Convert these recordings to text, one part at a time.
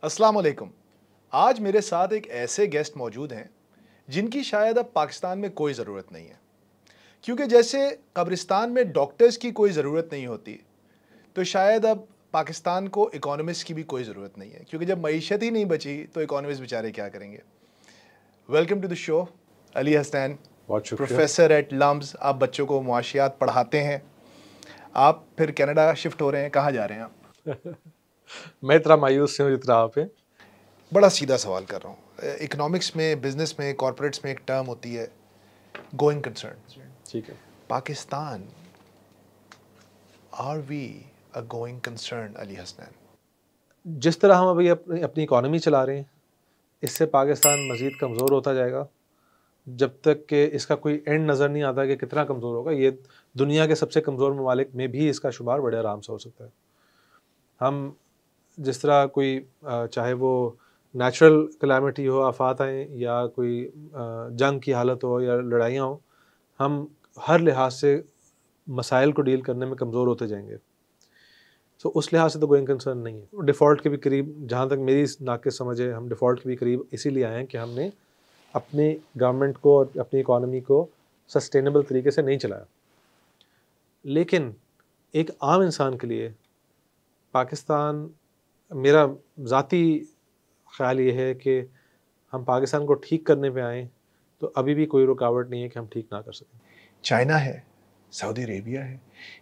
अस्सलाम वालेकुम। आज मेरे साथ एक ऐसे गेस्ट मौजूद हैं जिनकी शायद अब पाकिस्तान में कोई ज़रूरत नहीं है, क्योंकि जैसे कब्रिस्तान में डॉक्टर्स की कोई ज़रूरत नहीं होती, तो शायद अब पाकिस्तान को इकोनॉमिस्ट की भी कोई ज़रूरत नहीं है, क्योंकि जब मईशत ही नहीं बची तो इकोनॉमिस्ट बेचारे क्या करेंगे। Welcome to the show Ali Hasnain, बहुत शुक्रिया। Professor at LUMS. आप बच्चों को मुआशियात पढ़ाते हैं, आप फिर कनाडा शिफ्ट हो रहे हैं, कहाँ जा रहे हैं आप? मैं इतना मायूस हूँ जितना आप हैं। बड़ा सीधा सवाल कर रहा हूँ। इकोनॉमिक्स में, बिजनेस में, कॉरपोरेट्स में एक टर्म होती है गोइंग कंसर्न। ठीक है। Pakistan, are we a going concern Ali Hasnain? जिस तरह हम अभी अपनी इकोनॉमी चला रहे हैं, इससे पाकिस्तान मज़ीद कमज़ोर होता जाएगा। जब तक कि इसका कोई एंड नज़र नहीं आता कि कितना कमज़ोर होगा, ये दुनिया के सबसे कमज़ोर ममालिक में भी इसका शुमार बड़े आराम से हो सकता है। हम जिस तरह कोई चाहे वो नेचुरल कैलामिटी हो, आफात आएँ, या कोई जंग की हालत हो या लड़ाइयाँ हो, हम हर लिहाज से मसाइल को डील करने में कमज़ोर होते जाएंगे। तो उस लिहाज से तो गोइंग कंसर्न नहीं है। डिफ़ॉल्ट के भी करीब, जहाँ तक मेरी नाक़िस समझ है, हम डिफ़ॉल्ट के भी करीब इसीलिए आए हैं कि हमने अपनी गवर्नमेंट को और अपनी इकॉनमी को सस्टेनेबल तरीके से नहीं चलाया। लेकिन एक आम इंसान के लिए पाकिस्तान, मेरा ज़ाती ख़्याल ये है कि हम पाकिस्तान को ठीक करने पे आएँ तो अभी भी कोई रुकावट नहीं है कि हम ठीक ना कर सकें। चाइना है, सऊदी अरेबिया है,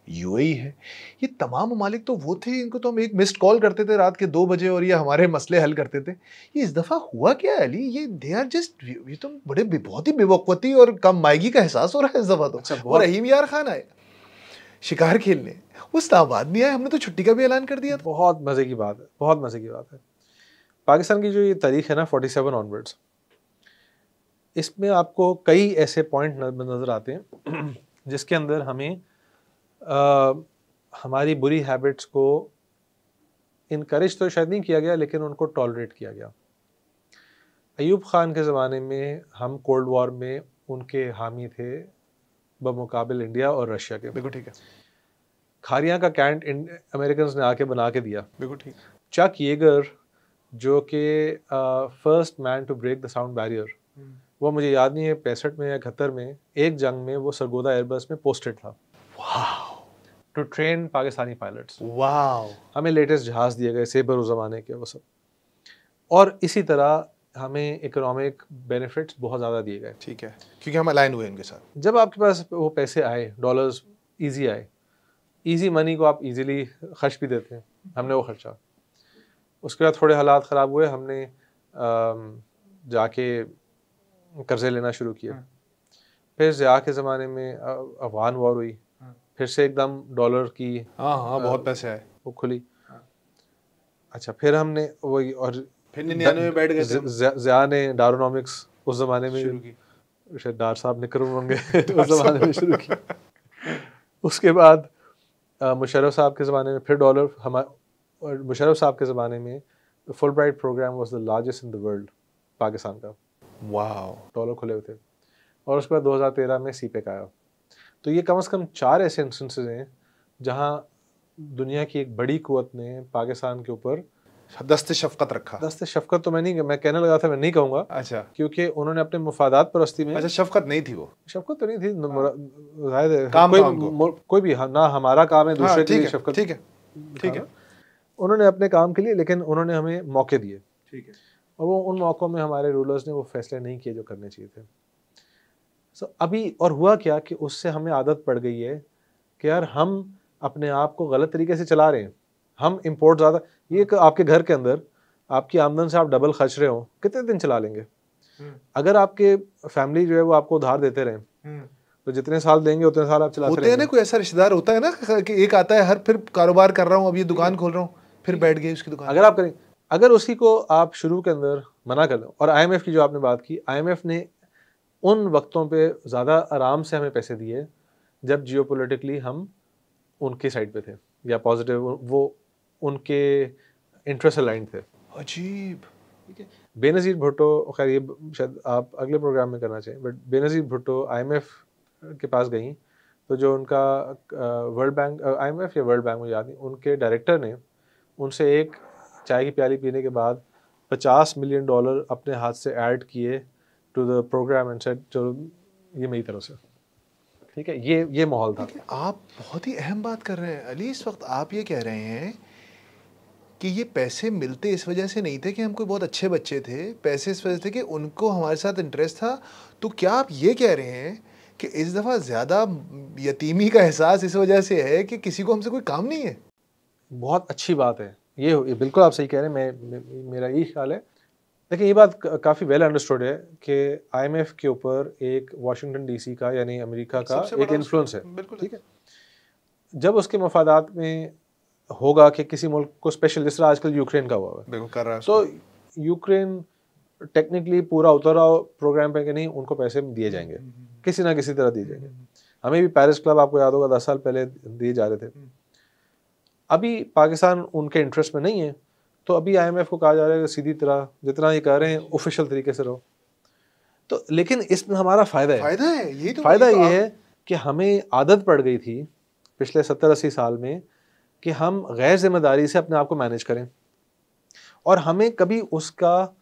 यूएई है, ये तमाम ममालिक तो वो थे, इनको तो हम एक मिस्ड कॉल करते थे रात के 2 बजे और ये हमारे मसले हल करते थे। ये इस दफ़ा हुआ क्या है अली? ये दे आर जस्ट, ये तो बहुत ही बेवक़्वती और कम मायगी का एहसास हो रहा है इस दफ़ा तो। अच्छा, वो रहीम यार खान आए शिकार खेलने, वो इस्लामाबाद नहीं आए, हमने तो छुट्टी का भी ऐलान कर दिया था। बहुत मज़े की बात है, बहुत मज़े की बात है। पाकिस्तान की जो ये तारीख़ है ना, 47 ऑनवर्ड्स, इसमें आपको कई ऐसे पॉइंट नज़र आते हैं जिसके अंदर हमें हमारी बुरी हैबिट्स को इनकरेज तो शायद नहीं किया गया, लेकिन उनको टॉलरेट किया गया। अयूब ख़ान के ज़माने में हम कोल्ड वॉर में उनके हामी थे बमुकाबिल इंडिया और रशिया के। बिल्कुल ठीक है, खारियाँ का कैंट अमेरिकन ने आके बना के दिया। बिल्कुल ठीक। चक येगर, जो कि first man to break the sound barrier, वो मुझे याद नहीं है 65 में या 71 में एक जंग में वो सरगोदा एयरबस में पोस्टेड था to train Pakistani pilots. Wow! हमें लेटेस्ट जहाज़ दिए गए, सेबर उस ज़माने के, वो सब। और इसी तरह हमें इकोनॉमिक बेनिफिट्स बहुत ज़्यादा दिए गए। ठीक है, क्योंकि हम अलाइन हुए इनके साथ। जब आपके पास वो पैसे आए, डॉलर्स ईजी आए, ईजी मनी को आप इजीली खर्च भी देते हैं, हमने वो खर्चा। उसके बाद थोड़े हालात ख़राब हुए, हमने जाके कर्ज़े लेना शुरू किए। फिर ज़िया के ज़माने में अफ़गान वॉर हुई, फिर से एकदम डॉलर की हाँ, बहुत पैसे आए। वो खुली। अच्छा, फिर हमने वही, और फिर 99 में बैठ गए थे हम। ज़िया ने डारोनॉमिक्स उस ज़माने में शुरू की। शायद डार साहब ने करम होंगे उस ज़माने में शुरू की। उसके बाद मुशर्रफ साहब के ज़माने में फिर डॉलर, और मुशर्रफ साहब के ज़माने में Fulbright programme was the largest in the world, Pakistan का। वाओ! डॉलर खुले हुए थे। और उसके बाद 2013 में सीपेक आया। तो ये कम से कम 4 ऐसे इंस्टेंसेस हैं जहाँ दुनिया की एक बड़ी कुव्वत ने पाकिस्तान के ऊपर दस्ते शफ़क़त रखा। दस्ते शफ़क़त, तो मैं कहने लगा था, मैं नहीं कहूँगा, अच्छा, क्योंकि उन्होंने अपने मुफादात परस्ती में, अच्छा शफ़क़त नहीं थी वो। शफ़क़त तो नहीं थी, ज़ाहिर है काम कोई को। कोई भी, ना हमारा काम है दूसरे के लिए शफ़क़त ठीक है, ठीक है, दिखाना। उन्होंने अपने काम के लिए, लेकिन उन्होंने हमें मौके दिए, ठीक है। और वो उन मौक़ों में हमारे रूलर्स ने वो फैसले नहीं किए जो करने चाहिए थे। अभी और हुआ क्या कि उससे हमें आदत पड़ गई है कि यार हम अपने आप को गलत तरीके से चला रहे हैं। हम इंपोर्ट ज़्यादा, ये आपके घर के अंदर आपकी आमदन से आप डबल खर्च रहे हो, कितने दिन चला लेंगे? अगर आपके फैमिली जो है वो आपको उधार देते रहे, तो जितने साल देंगे उतने साल आप चलाते होते हैं ना, कोई ऐसा रिश्तेदार होता है ना कि एक आता है, हर फिर कारोबार कर रहा हूँ, अब ये दुकान खोल रहा हूँ, फिर बैठ गई उसकी दुकान। अगर आप करें, अगर उसी को आप शुरू के अंदर मना कर दो। और IMF की जो आपने बात की, IMF ने उन वक्तों पे ज़्यादा आराम से हमें पैसे दिए जब जियोपॉलिटिकली हम उनकी साइड पे थे, या पॉजिटिव, वो उनके इंटरेस्ट अलाइंड थे। अजीब। ठीक है। बेनज़ीर भुट्टो, खैर ये शायद आप अगले प्रोग्राम में करना चाहिए, बट बेनज़ीर भुट्टो IMF के पास गई, तो जो उनका वर्ल्ड बैंक, IMF या वर्ल्ड बैंक मुझे याद नहीं, उनके डायरेक्टर ने उनसे एक चाय की प्याली पीने के बाद $50 मिलियन अपने हाथ से ऐड किए to the program and said चलो ये मेरी तरफ से, ठीक है, ये माहौल था। आप बहुत ही अहम बात कर रहे हैं अली, इस वक्त आप ये कह रहे हैं कि ये पैसे मिलते इस वजह से नहीं थे कि हम कोई बहुत अच्छे बच्चे थे, पैसे इस वजह से कि उनको हमारे साथ इंटरेस्ट था। तो क्या आप ये कह रहे हैं कि इस दफ़ा ज़्यादा यतीमी का एहसास इस वजह से है कि किसी को हमसे कोई काम नहीं है? बहुत अच्छी बात है ये बिल्कुल आप सही कह रहे हैं। मेरा यही ख्याल है। देखिए ये बात काफ़ी वेल अंडरस्टूड है कि IMF के ऊपर एक वाशिंगटन DC का यानी अमेरिका का एक इन्फ्लुएंस है, बिल्कुल ठीक है। जब उसके मफादात में होगा कि किसी मुल्क को स्पेशल, जिस तरह आजकल यूक्रेन का हुआ है, बिल्कुल कर रहा है, तो यूक्रेन टेक्निकली पूरा उतरा प्रोग्राम पे कि नहीं, उनको पैसे दिए जाएंगे, किसी ना किसी तरह दिए जाएंगे। हमें भी पेरिस क्लब आपको याद होगा 10 साल पहले दिए जा रहे थे। अभी पाकिस्तान उनके इंटरेस्ट में नहीं है, तो अभी IMF को कहा जा रहा है कि सीधी तरह जितना ये कह रहे हैं ऑफिशियल तरीके से रहो। तो लेकिन इसमें हमारा फ़ायदा है, यही तो फ़ायदा ये है कि हमें आदत पड़ गई थी पिछले 70-80 साल में कि हम गैर जिम्मेदारी से अपने आप को मैनेज करें, और हमें कभी उसका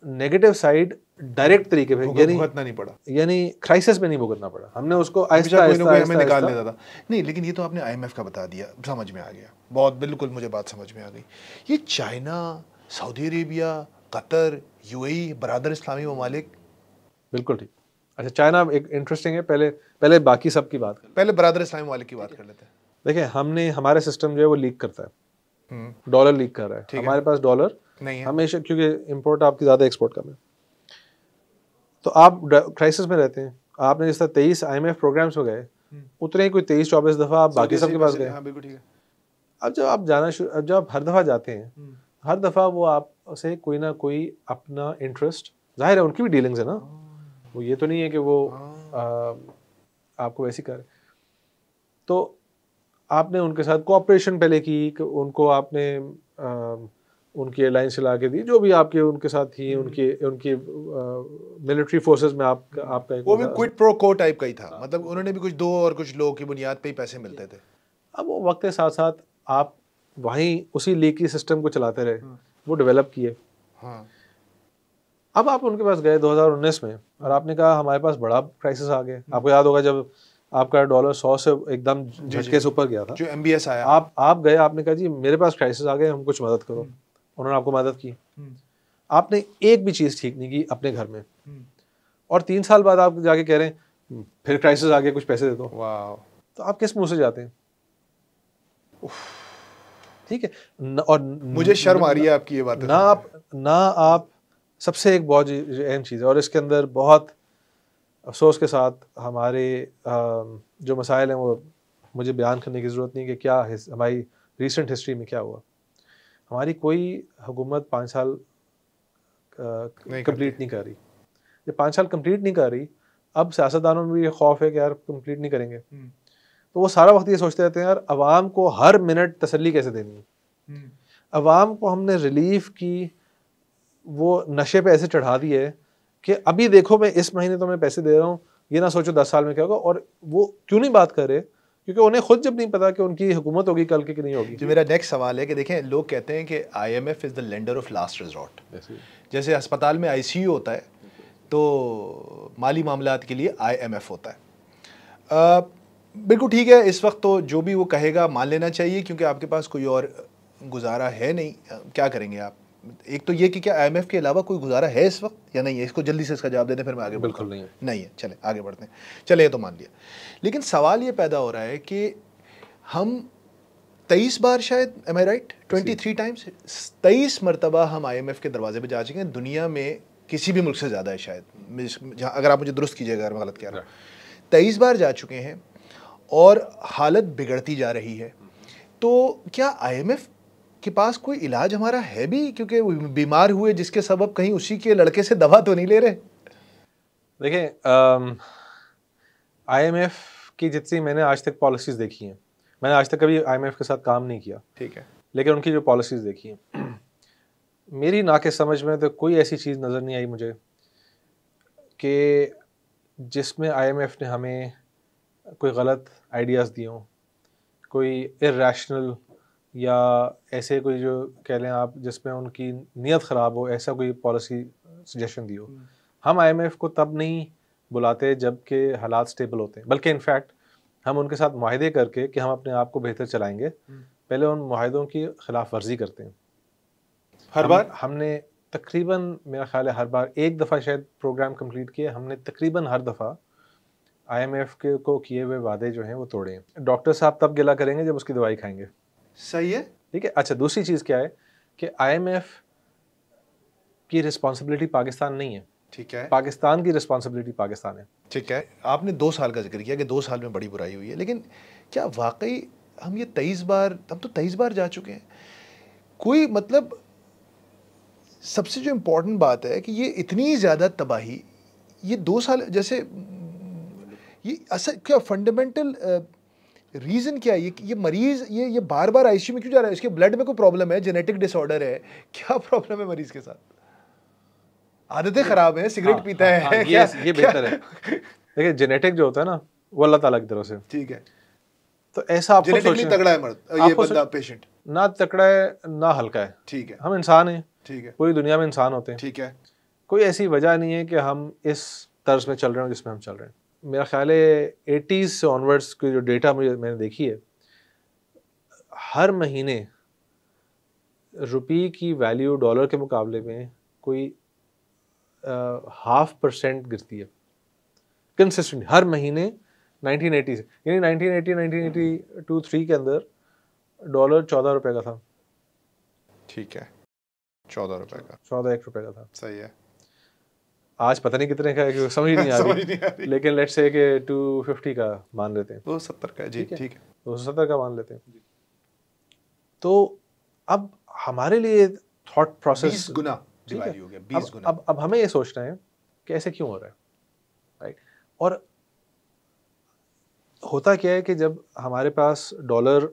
नेगेटिव साइड डायरेक्ट तरीके पे भुगतना नहीं पड़ा, यानी क्राइसिस में नहीं भुगतना पड़ा। हमने उसको आहिस्ता आहिस्ता निकाल लेता था। नहीं, लेकिन ये तो आपने IMF का बता दिया, समझ में आ गया, बहुत बिल्कुल मुझे बात समझ में आ गई। ये China, Saudi Arabia, Qatar, UAE, Baradar इस्लामी ममालिक, बिल्कुल ठीक। अच्छा, चाइना एक इंटरेस्टिंग है, पहले बाकी सब की बात करें, पहले बरादर इस्लामी ममालिक की बात कर लेते हैं। देखिए हमारे सिस्टम जो है वो लीक करता है, डॉलर लीक कर रहा है, हमारे पास डॉलर नहीं है हमेशा, क्योंकि इंपोर्ट आपकी ज़्यादा एक्सपोर्ट कम है। तो आप क्राइसिस में रहते हैं। आपने जिस तरह 23 IMF प्रोग्राम्स में गए, उतने ही कोई 23-24 दफ़ा आप बाकी सबके पास गए। अब जब आप हर दफ़ा जाते हैं, हर दफ़ा वो आपसे कोई ना कोई अपना इंटरेस्ट, जाहिर है उनकी भी डीलिंग्स है ना, वो ये तो नहीं है कि वो आपको वैसी करे। तो आपने उनके साथ कोऑपरेशन पहले की, उनको आपने उनकी एयरलाइंस चला के दी, जो भी आपके उनके साथ थी, उनकी मिलिट्री फोर्सेस में आपका वो भी क्विड प्रो को टाइप का ही था, मतलब उन्होंने भी कुछ दो और कुछ लोगों की बुनियाद पे ही पैसे मिलते थे। अब वो वक्त के साथ साथ आप वहीं उसी लीकी सिस्टम को चलाते रहे, वो डेवलप किए। अब आप उनके पास गए 2019 में और आपने कहा हमारे पास बड़ा क्राइसिस आ गया। आपको याद होगा जब आपका डॉलर 100 से एकदम झटके से ऊपर गया था, जो MBS आया, आप गए, आपने कहा जी मेरे पास क्राइसिस आ गए, हम कुछ मदद करो। उन्होंने आपको मदद की। आपने एक भी चीज़ ठीक नहीं की अपने घर में, और 3 साल बाद आप जाके कह रहे हैं फिर क्राइसिस आ गया, कुछ पैसे दे दो। वाह, तो आप किस मुंह से जाते हैं? ठीक है। और मुझे शर्म आ रही है आपकी ये बातें ना आप सबसे एक बहुत अहम चीज़ है, और इसके अंदर बहुत अफसोस के साथ हमारे जो मसाइल हैं वो मुझे बयान करने की ज़रूरत नहीं कि क्या हमारी रीसेंट हिस्ट्री में क्या हुआ। हमारी कोई हुकूमत 5 साल कंप्लीट नहीं कर रही। जब 5 साल कंप्लीट नहीं कर रही, अब सियासतदानों में भी ये खौफ है कि यार कंप्लीट नहीं करेंगे, तो वो सारा वक्त ये सोचते रहते हैं यार अवाम को हर मिनट तसल्ली कैसे देनी है। अवाम को हमने रिलीफ की वो नशे पे ऐसे चढ़ा दी है कि अभी देखो मैं इस महीने तो मैं पैसे दे रहा हूँ, ये ना सोचो 10 साल में क्या होगा। और वो क्यों नहीं बात कर रहे? क्योंकि उन्हें खुद जब नहीं पता कि उनकी हुकूमत होगी कल की कि नहीं होगी। जो मेरा नेक्स्ट सवाल है कि देखें, लोग कहते हैं कि IMF is the lender of last resort. जैसे अस्पताल में ICU होता है तो माली मामलात के लिए IMF होता है। बिल्कुल ठीक है, इस वक्त तो जो भी वो कहेगा मान लेना चाहिए, क्योंकि आपके पास कोई और गुजारा है नहीं। क्या करेंगे आप? एक तो ये कि क्या IMF के अलावा कोई गुजारा है इस वक्त या नहीं है? इसको जल्दी से इसका जवाब दे दें, फिर मैं आगे बिल्कुल नहीं है। चले आगे बढ़ते हैं। चले, ये तो मान लिया, लेकिन सवाल ये पैदा हो रहा है कि हम 23 बार शायद, एम आई राइट, 23 टाइम्स, 23 मरतबा हम IMF के दरवाजे पे जा चुके हैं। दुनिया में किसी भी मुल्क से ज़्यादा है शायद, अगर आप मुझे दुरुस्त कीजिएगा अगर मैं गलत कह रहा हूँ। 23 बार जा चुके हैं और हालत बिगड़ती जा रही है। तो क्या IMF के पास कोई इलाज हमारा है भी? क्योंकि बीमार हुए जिसके सबब कहीं उसी के लड़के से दवा तो नहीं ले रहे। देखें, IMF की जितनी मैंने आज तक पॉलिसीज़ देखी हैं, मैंने आज तक कभी IMF के साथ काम नहीं किया, ठीक है, लेकिन उनकी जो पॉलिसीज़ देखी हैं, मेरी ना के समझ में तो कोई ऐसी चीज़ नज़र नहीं आई मुझे कि जिसमें IMF ने हमें कोई गलत आइडियाज़ दिए हों, कोई इर्रेशनल या ऐसे कोई जो कह लें आप जिसमें उनकी नीयत ख़राब हो, ऐसा कोई पॉलिसी सजेशन दी हो। हम IMF को तब नहीं बुलाते जब के हालात स्टेबल होते हैं, बल्कि इनफैक्ट हम उनके साथ मुआहदे करके कि हम अपने आप को बेहतर चलाएंगे, पहले उन मुआहदों की खिलाफ वर्जी करते हैं। हर बार हमने तकरीबन, मेरा ख्याल है हर बार एक दफ़ा शायद प्रोग्राम कंप्लीट किया, हमने तकरीबन हर दफ़ा IMF के को किए हुए वादे जो हैं वो तोड़े हैं। डॉक्टर साहब तब गिला करेंगे जब उसकी दवाई खाएंगे। सही है, ठीक है। अच्छा, दूसरी चीज़ क्या है कि IMF की रिस्पॉन्सिबिलिटी पाकिस्तान नहीं है, ठीक है, पाकिस्तान की रिस्पॉन्सिबिलिटी पाकिस्तान है। ठीक है। आपने 2 साल का जिक्र किया कि 2 साल में बड़ी बुराई हुई है, लेकिन क्या वाकई हम ये 23 बार जा चुके हैं? कोई मतलब सबसे जो इम्पोर्टेंट बात है कि ये इतनी ज़्यादा तबाही, ये 2 साल जैसे ये असल क्या फंडामेंटल रीज़न क्या है? ये मरीज़ ये बार बार ICU में क्यों जा रहा है? इसके ब्लड में कोई प्रॉब्लम है, जेनेटिक डिसऑर्डर है, क्या प्रॉब्लम है मरीज़ के साथ? आदतें ख़राब हैं, सिगरेट पीता है, ये बेहतर है। देखिए, जेनेटिक जो होता है ना, वो अल्लाह ताला की तरफ से, ठीक है। तो ऐसा आप जेनेटिकली तगड़ा है मर्द, ये बंदा पेशेंट, ना तकड़ा है ना हल्का है, ठीक है, हम इंसान हैं, ठीक है, पूरी दुनिया में इंसान होते हैं, ठीक है। कोई ऐसी वजह नहीं है कि हम इस तर्ज में चल रहे हैं जिसमें हम चल रहे हैं। मेरा ख्याल है 80s से ऑनवर्ड्स की जो डेटा मैंने देखी है, हर महीने रुपये की वैल्यू डॉलर के मुकाबले में कोई 0.5% गिरती है कंसिस्टेंट हर महीने 1980 से, यानी 1980-1982-3 के अंदर डॉलर 14 रुपए का था। ठीक है, 14 रुपए का, 14-1 रुपए का था। सही है। आज पता नहीं कितने का है, क्योंकि समझ ही नहीं आ रही, लेकिन लेट्स से कि 250 का मान लेते हैं, 270 का, जी ठीक है, 270 का मान लेते हैं। तो अब हमारे लिए थॉट प्रोसेस 20 गुना डिवाइड हो गया, 20 गुना। अब हमें ये सोचना है कि ऐसे क्यों हो रहा है, राइट? और होता क्या है कि जब हमारे पास डॉलर,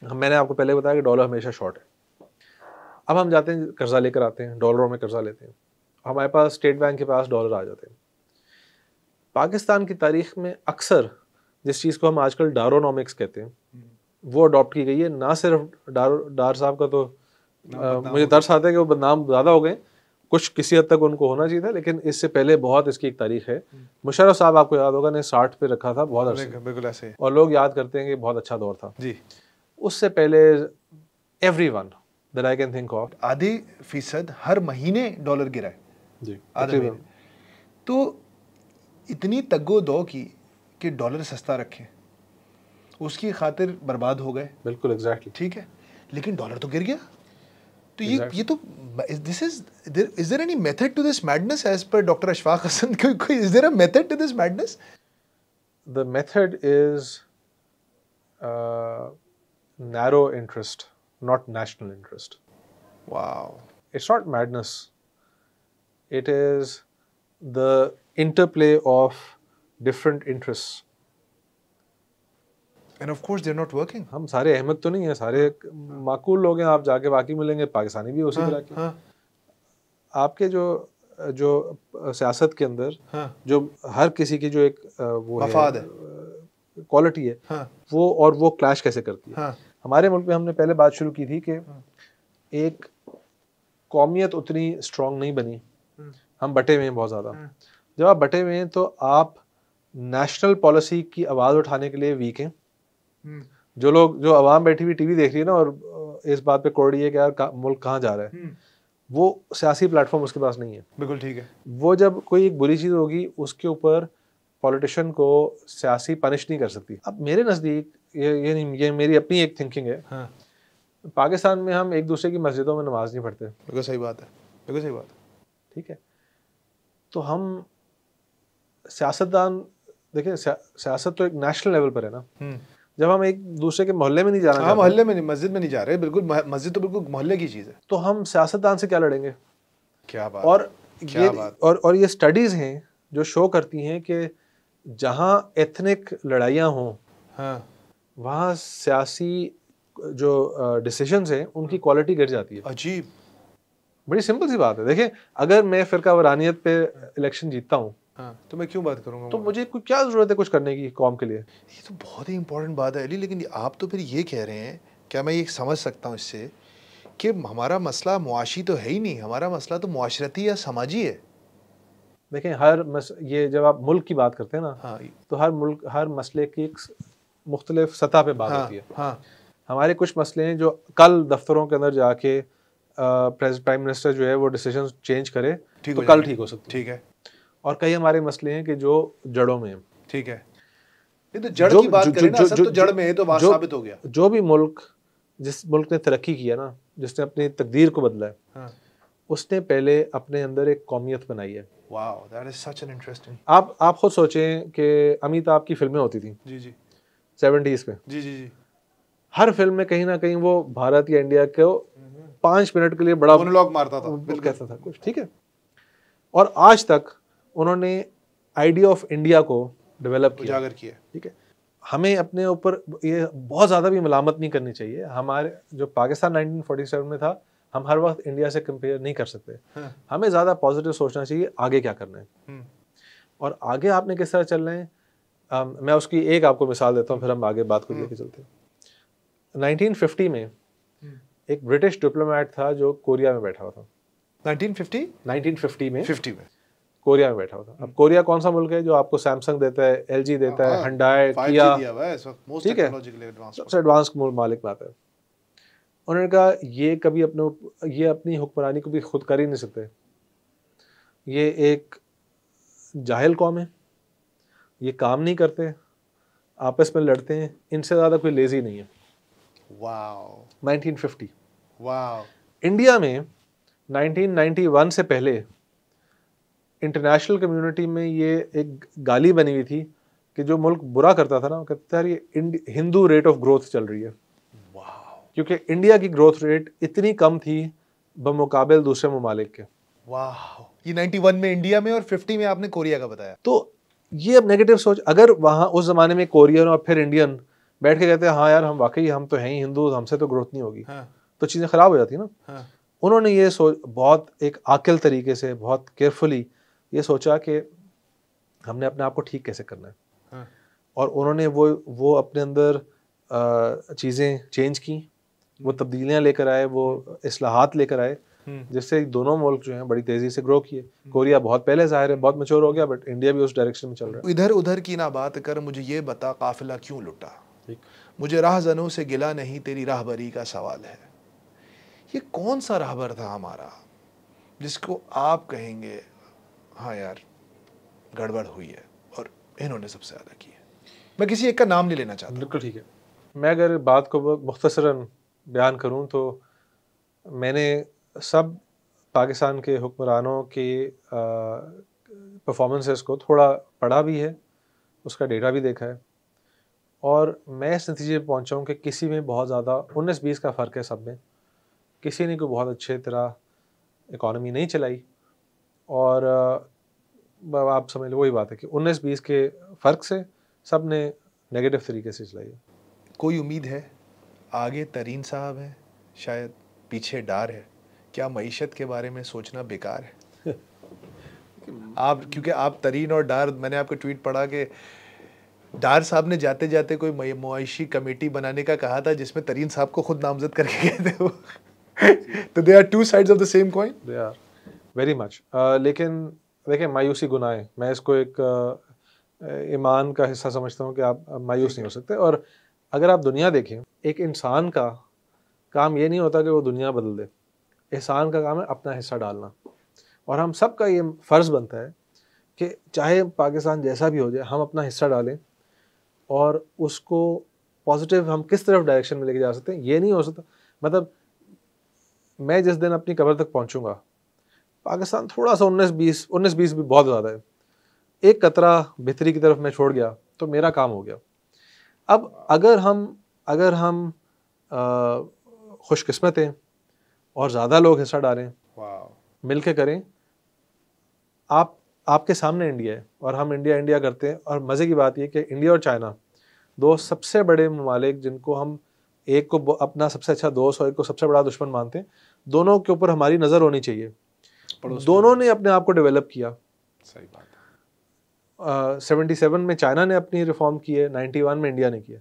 मैंने आपको पहले बताया कि डॉलर हमेशा शॉर्ट है, अब हम जाते हैं कर्जा लेकर आते हैं, डॉलरों में कर्जा लेते हैं, हमारे पास स्टेट बैंक के पास डॉलर आ जाते हैं। पाकिस्तान की तारीख में अक्सर जिस चीज़ को हम आजकल डारोनॉमिक्स कहते हैं वो अडॉप्ट की गई है। ना सिर्फ डार साहब का तो मुझे दर्स आता है कि वो बदनाम ज़्यादा हो गए, कुछ किसी हद तक उनको होना चाहिए था, लेकिन इससे पहले बहुत इसकी एक तारीख है। मुशर्रफ साहब आपको याद होगा ने 60 पे रखा था बहुत अर्से, बिल्कुल ऐसे, और लोग याद करते हैं कि बहुत अच्छा दौर था जी। उससे पहले everyone that I can think of 0.5% हर महीने डॉलर गिरा है जी, आधे महीने। तो इतनी तग्गो-दो की कि डॉलर सस्ता रखें, उसकी खातिर बर्बाद हो गए। बिल्कुल एग्जैक्टली, ठीक है, लेकिन डॉलर तो गिर गया। तो ये तो this is there any method to this madness as per doctor Ashfaq Hasan? कोई is there a method to this madness? The method is narrow interest, not national interest. Wow. It's not madness. It is the interplay of different interests. And of course they're not working. हम सारे अहमद तो नहीं है, सारे माकूल लोग हैं, आप जाके बाकी मिलेंगे पाकिस्तानी भी उसी तरह के। आपके जो सियासत के अंदर जो हर किसी की जो एक वो मफाद है, क्वालिटी है, वो और वो क्लैश कैसे करती है। हमारे मुल्क में हमने पहले बात शुरू की थी कि एक कौमियत उतनी स्ट्रांग नहीं बनी, हम बटे हुए हैं बहुत ज़्यादा। जब आप बटे हुए हैं तो आप नेशनल पॉलिसी की आवाज़ उठाने के लिए वीक हैं। जो आवाम बैठी हुई टीवी देख रही है ना और इस बात पे कोड़ रही है कि यार मुल्क कहाँ जा रहा है, वो सियासी प्लेटफॉर्म उसके पास नहीं है। बिल्कुल ठीक है। वो जब कोई एक बुरी चीज़ होगी उसके ऊपर पॉलिटिशियन को सियासी पनिश नहीं कर सकती। अब मेरे नज़दीक ये मेरी अपनी एक थिंकिंग है। पाकिस्तान में हम एक दूसरे की मस्जिदों में नमाज नहीं पढ़ते। बिल्कुल सही बात है, बिल्कुल सही बात है। ठीक है, तो हम सियासतदान देखें, सियासत तो एक नेशनल लेवल पर है ना। जब हम एक दूसरे के मोहल्ले में नहीं जाना, हाँ, मोहल्ले में नहीं, मस्जिद में नहीं जा रहे, बिल्कुल मस्जिद तो बिल्कुल मोहल्ले की चीज़ है, तो हम सियासतदान से क्या लड़ेंगे? क्या बात, और ये स्टडीज़ हैं जो शो करती हैं कि जहाँ एथनिक लड़ाइयाँ हों, वहाँ सियासी जो डिसीजंस हैं उनकी क्वालिटी गिर जाती है। अजीब, बड़ी सिंपल सी बात है। देखिए, अगर मैं फ़िरका वारानियत पे इलेक्शन जीतता हूँ, तो मैं क्यों बात करूँगा? तो मुझे कोई क्या ज़रूरत है कुछ करने की कौम के लिए? ये तो बहुत ही इंपॉर्टेंट बात है अली, लेकिन आप तो फिर ये कह रहे हैं क्या मैं ये समझ सकता हूँ इससे कि हमारा मसला मुआशी तो है ही नहीं, हमारा मसला तो मुआशरती या समाजी है? देखें, ये जब आप मुल्क की बात करते हैं ना, हाँ तो हर मसले की एक मुख्तलिफ सतह पे बात होती है। हाँ हमारे कुछ मसले हैं जो कल दफ्तरों के अंदर जाके प्राइम मिनिस्टर जो है वो डिसीजन चेंज करे तो कल ठीक हो सकते हैं। ठीक है, और कई हमारे मसले हैं कि जो जड़ों में हैं। ठीक है। नहीं तो जड़ की बात करें ना, असद तो जड़ में है, तो बात जो साबित हो गया। जो भी मुल्क, जिस मुल्क ने तरक्की किया ना, जिसने अपनी तकदीर को बदला है, हाँ। उसने पहले अपने अंदर एक कौमियत बनाई है। Wow, that is such an interesting. आप खुद सोचें कि अमिताभ की फिल्में होती थी जी जी 70s में। जी जी जी। हर फिल्म में कहीं ना कहीं वो भारत या इंडिया को 5 मिनट के लिए बड़ा मोनोलॉग मारता था, वो बिल्कुल कहता था कुछ, ठीक है। और आज तक उन्होंने आइडिया ऑफ इंडिया को डेवलप किया, उजागर किया। ठीक है। हमें अपने ऊपर ये बहुत ज़्यादा भी मलामत नहीं करनी चाहिए। हमारे जो पाकिस्तान 1947 में था, हम हर वक्त इंडिया से कंपेयर नहीं कर सकते। हाँ। हमें ज़्यादा पॉजिटिव सोचना चाहिए, आगे क्या करना है और आगे आपने किस तरह चलना है। मैं उसकी एक आपको मिसाल देता हूँ, फिर हम आगे बात को लेके चलते हैं। 1950 में एक ब्रिटिश डिप्लोमेट था जो कोरिया में बैठा हुआ था। 1950 में 50 में कोरिया में बैठा हुआ था। अब कोरिया कौन सा मुल्क है जो आपको सैमसंग देता है, LG देता है, Hyundai, Kia, दिया हुआ है, ठीक है, सबसे एडवांस मालिक बात है। उन्होंने कहा ये अपनी हुक्मरानी को भी खुद कर ही नहीं सकते, ये एक जाहिल कौम है, ये काम नहीं करते, आपस में लड़ते हैं, इनसे ज़्यादा कोई लेजी नहीं है। वाओ 1950। वाओ। इंडिया में 1991 से पहले इंटरनेशनल कम्युनिटी में ये एक गाली बनी हुई थी कि जो मुल्क बुरा करता था ना, वो कहता था ये हिंदू रेट ऑफ ग्रोथ चल रही है। वाओ। क्योंकि इंडिया की ग्रोथ रेट इतनी कम थी बमुकाबिल दूसरे ममालिक के। वाह, ये 91 में इंडिया में और 50 में आपने कोरिया का बताया। तो ये अब नेगेटिव सोच, अगर वहाँ उस ज़माने में कोरियन और फिर इंडियन बैठ के कहते हैं हाँ यार हम तो हैं ही हिंदू, हमसे तो ग्रोथ नहीं होगी, हाँ। तो चीज़ें ख़राब हो जाती है ना। हाँ। उन्होंने ये सोच बहुत एक आकिल तरीके से, बहुत केयरफुली ये सोचा कि हमने अपने आप को ठीक कैसे करना है। हाँ। और उन्होंने वो अपने अंदर चीज़ें चेंज की, वो तब्दीलियाँ लेकर आए, वो इस्लाहात लेकर आए, जिससे दोनों मुल्क जो हैं बड़ी तेज़ी से ग्रो किए। कोरिया बहुत पहले ज़ाहिर है बहुत मैच्योर हो गया, बट इंडिया भी उस डायरेक्शन में चल रहा है। इधर उधर की ना बात कर, मुझे ये बता काफिला क्यों लुटा? मुझे राहजनों से गिला नहीं, तेरी राहबरी का सवाल है। ये कौन सा राहबर था हमारा जिसको आप कहेंगे हाँ यार गड़बड़ हुई है और इन्होंने सबसे ज़्यादा की है? मैं किसी एक का नाम नहीं लेना चाहता। बिल्कुल ठीक है। मैं अगर बात को मुख्तसरन बयान करूं तो मैंने सब पाकिस्तान के हुक्मरानों के परफॉर्मेंसेस को थोड़ा पढ़ा भी है, उसका डेटा भी देखा है, और मैं इस नतीजे पर पहुंचा हूं कि किसी में बहुत ज़्यादा 19-20 का फ़र्क है। सब में किसी ने कोई बहुत अच्छे तरह इकॉनमी नहीं चलाई, और आप समझ लो वही बात है कि 19-20 के फ़र्क से सब ने नेगेटिव तरीके से चलाई है। कोई उम्मीद है आगे? तरीन साहब है शायद, पीछे डार है, क्या मईशत के बारे में सोचना बेकार है? आप, क्योंकि आप तरीन और डार, मैंने आपका ट्वीट पढ़ा कि डार साहब ने जाते जाते कोई मुआशी कमेटी बनाने का कहा था जिसमें तरीन साहब को खुद नामजद करके गए थे वो। तो they are two sides of the same coin. They are very much. लेकिन देखिए, मायूसी गुनाह है। मैं इसको एक ईमान का हिस्सा समझता हूँ कि आप मायूस नहीं हो सकते। और अगर आप दुनिया देखें, एक इंसान का काम ये नहीं होता कि वो दुनिया बदल दे, इंसान का काम है अपना हिस्सा डालना। और हम सब का ये फ़र्ज़ बनता है कि चाहे पाकिस्तान जैसा भी हो जाए, हम अपना हिस्सा डालें और उसको पॉजिटिव हम किस तरफ डायरेक्शन में लेके जा सकते हैं। ये नहीं हो सकता, मतलब मैं जिस दिन अपनी कब्र तक पहुंचूंगा, पाकिस्तान थोड़ा सा 19-20 भी बहुत ज़्यादा है, एक कतरा बेहतरी की तरफ मैं छोड़ गया तो मेरा काम हो गया। अब अगर हम खुशकिस्मत हैं और ज़्यादा लोग हिस्सा डालें, मिल के करें, आपके सामने इंडिया है और हम इंडिया करते हैं। और मज़े की बात यह कि इंडिया और चाइना दो सबसे बड़े ममालिक जिनको हम एक को अपना सबसे अच्छा दोस्त और एक को सबसे बड़ा दुश्मन मानते हैं, दोनों के ऊपर हमारी नज़र होनी चाहिए। दोनों ने अपने आप को डेवलप किया। सही बात है। 77 में चाइना ने अपनी रिफॉर्म की है, 91 में इंडिया ने किया।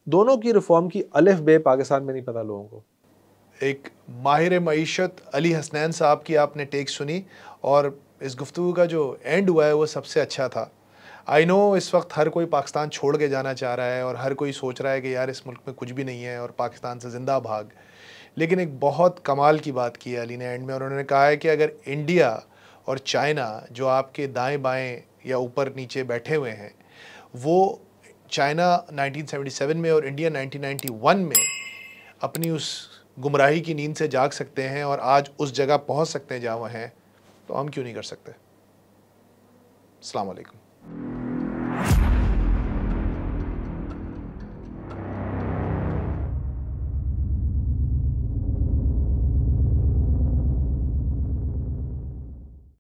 दोनों की रिफॉर्म की अलिफ बे पाकिस्तान में नहीं पता लोगों को। एक माहिर मईशत अली हसनैन साहब की आपने टेक सुनी और इस गुफ्तगू का जो एंड हुआ है वो सबसे अच्छा था। आई नो इस वक्त हर कोई पाकिस्तान छोड़ के जाना चाह रहा है और हर कोई सोच रहा है कि यार इस मुल्क में कुछ भी नहीं है और पाकिस्तान से ज़िंदा भाग। लेकिन एक बहुत कमाल की बात की है अली ने एंड में, और उन्होंने कहा है कि अगर इंडिया और चाइना जो आपके दाएं बाएं या ऊपर नीचे बैठे हुए हैं, वो चाइना 1977 में और इंडिया 1991 में अपनी उस गुमराही की नींद से जाग सकते हैं और आज उस जगह पहुंच सकते हैं जहाँ वह हैं, तो हम क्यों नहीं कर सकते। अस्सलाम वालेकुम।